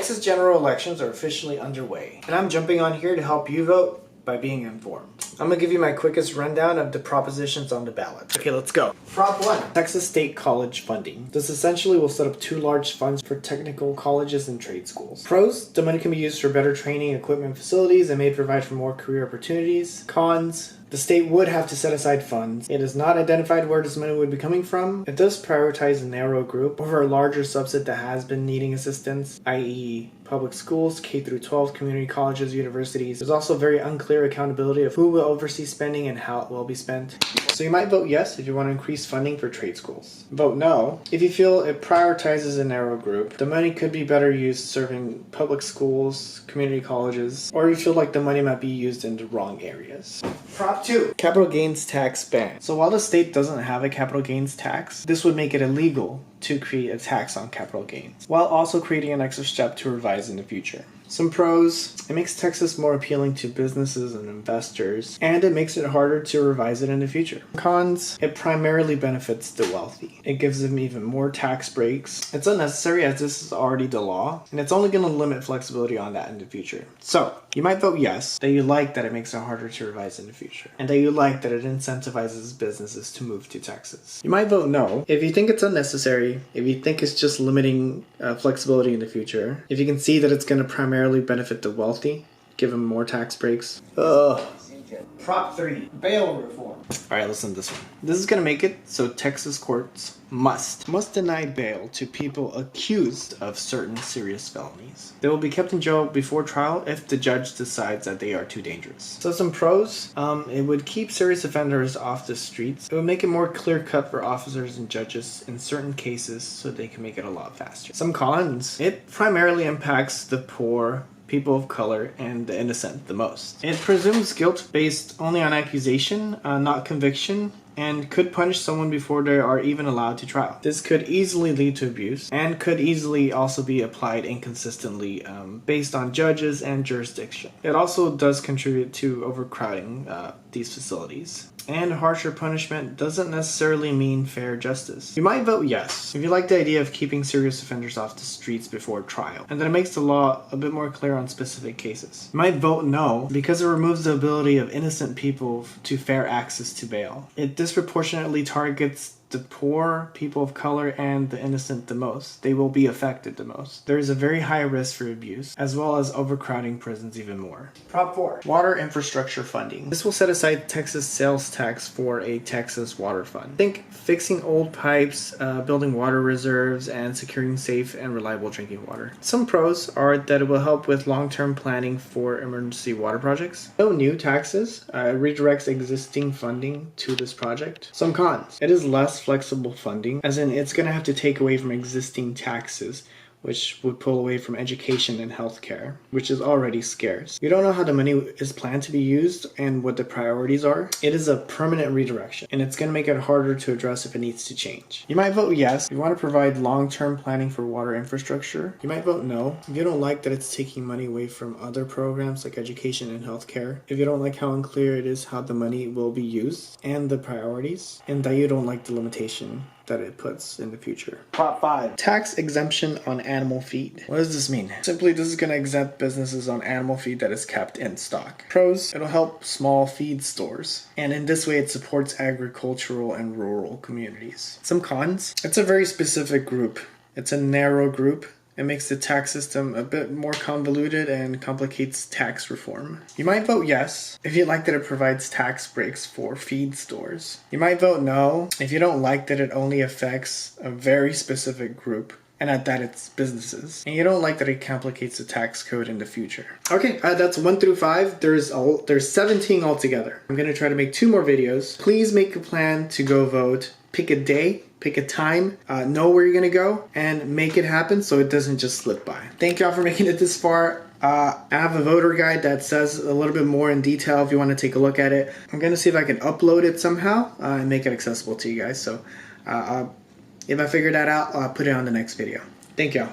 Texas general elections are officially underway, and I'm jumping on here to help you vote by being informed. I'm gonna give you my quickest rundown of the propositions on the ballot. Okay, let's go. Prop 1, Texas State College funding. This essentially will set up 2 large funds for technical colleges and trade schools. Pros, the money can be used for better training, equipment, facilities, and may provide for more career opportunities. Cons, the state would have to set aside funds. It is not identified where this money would be coming from. It does prioritize a narrow group over a larger subset that has been needing assistance, i.e. public schools, K-12, community colleges, universities. There's also very unclear accountability of who will oversee spending and how it will be spent. So you might vote yes if you want to increase funding for trade schools. Vote no if you feel it prioritizes a narrow group. The money could be better used serving public schools, community colleges, or you feel like the money might be used in the wrong areas. Prop 2, capital gains tax ban. So while the state doesn't have a capital gains tax, this would make it illegal to create a tax on capital gains, while also creating an extra step to revise in the future. Some pros, it makes Texas more appealing to businesses and investors, and it makes it harder to revise it in the future. Cons, it primarily benefits the wealthy. It gives them even more tax breaks. It's unnecessary as this is already the law, and it's only going to limit flexibility on that in the future. So, you might vote yes, that you like that it makes it harder to revise in the future, and that you like that it incentivizes businesses to move to Texas. You might vote no if you think it's unnecessary, if you think it's just limiting flexibility in the future, if you can see that it's going to primarily benefit the wealthy, give them more tax breaks. Prop 3, bail reform. Alright, listen to this one. This is going to make it so Texas courts must deny bail to people accused of certain serious felonies. They will be kept in jail before trial if the judge decides that they are too dangerous. So some pros, it would keep serious offenders off the streets. It would make it more clear-cut for officers and judges in certain cases so they can make it a lot faster. Some cons, it primarily impacts the poor, people of color, and the innocent the most. It presumes guilt based only on accusation, not conviction, and could punish someone before they are even allowed to trial. This could easily lead to abuse, and could easily also be applied inconsistently based on judges and jurisdiction. It also does contribute to overcrowding these facilities. And harsher punishment doesn't necessarily mean fair justice. You might vote yes if you like the idea of keeping serious offenders off the streets before trial, and that it makes the law a bit more clear on specific cases. You might vote no because it removes the ability of innocent people to fair access to bail. It disproportionately targets the poor, people of color, and the innocent the most. They will be affected the most. There is a very high risk for abuse, as well as overcrowding prisons even more. Prop 4, water infrastructure funding. This will set aside Texas sales tax for a Texas water fund. Think fixing old pipes, building water reserves, and securing safe and reliable drinking water. Some pros are that it will help with long-term planning for emergency water projects. No new taxes. It redirects existing funding to this project. Some cons. It is less flexible funding, as in it's going to have to take away from existing taxes, which would pull away from education and healthcare, which is already scarce. You don't know how the money is planned to be used and what the priorities are. It is a permanent redirection, and it's going to make it harder to address if it needs to change. You might vote yes if you want to provide long-term planning for water infrastructure. You might vote no if you don't like that it's taking money away from other programs like education and healthcare, if you don't like how unclear it is how the money will be used and the priorities, and that you don't like the limitation that it puts in the future. Prop 5, tax exemption on animal feed. What does this mean? Simply, this is going to exempt businesses on animal feed that is kept in stock. Pros, it'll help small feed stores, and in this way it supports agricultural and rural communities. Some cons, it's a very specific group. It's a narrow group. It makes the tax system a bit more convoluted and complicates tax reform. You might vote yes if you like that it provides tax breaks for feed stores. You might vote no if you don't like that it only affects a very specific group, and at that it's businesses. And you don't like that it complicates the tax code in the future. Okay, that's 1 through 5. There's 17 altogether. I'm gonna try to make 2 more videos. Please make a plan to go vote. Pick a day, pick a time, know where you're gonna go, and make it happen so it doesn't just slip by. Thank y'all for making it this far. I have a voter guide that says a little bit more in detail if you want to take a look at it. I'm gonna see if I can upload it somehow and make it accessible to you guys. So if I figure that out, I'll put it on the next video. Thank y'all.